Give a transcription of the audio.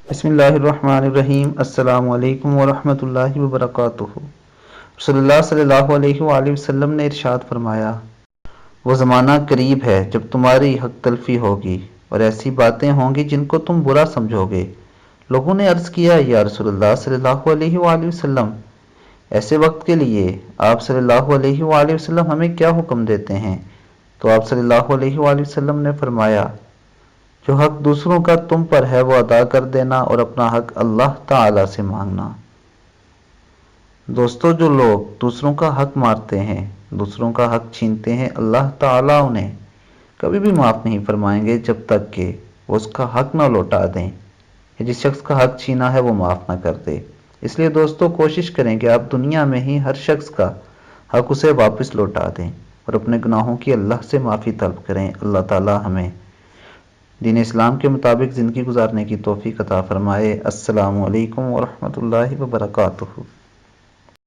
بسم اللہ الرحمن الرحیم۔ السلام علیکم ورحمۃ اللہ وبرکاتہ۔ رسول اللہ صلی اللہ علیہ وآلہ وسلم نے ارشاد فرمایا، وہ زمانہ قریب ہے جب تمہاری حق تلفی ہوگی اور ایسی باتیں ہوں گی جن کو تم برا سمجھو گے۔ لوگوں نے عرض کیا، یا رسول اللہ صلی اللہ علیہ وآلہ وسلم، ایسے وقت کے لیے آپ صلی اللہ علیہ وآلہ وسلم ہمیں کیا حکم دیتے ہیں؟ تو آپ صلی اللہ علیہ وآلہ وسلم نے فرمایا، جو حق دوسروں کا تم پر ہے وہ ادا کر دینا اور اپنا حق اللہ تعالی سے مانگنا۔ دوستو، جو لوگ دوسروں کا حق مارتے ہیں، دوسروں کا حق چھینتے ہیں، اللہ تعالیٰ انہیں کبھی بھی معاف نہیں فرمائیں گے جب تک کہ وہ اس کا حق نہ لوٹا دیں یا جس شخص کا حق چھینا ہے وہ معاف نہ کر دے۔ اس لیے دوستو، کوشش کریں کہ آپ دنیا میں ہی ہر شخص کا حق اسے واپس لوٹا دیں اور اپنے گناہوں کی اللہ سے معافی طلب کریں۔ اللہ تعالیٰ ہمیں دین اسلام کے مطابق زندگی گزارنے کی توفیق عطا فرمائے۔ السلام علیکم ورحمۃ اللہ وبرکاتہ۔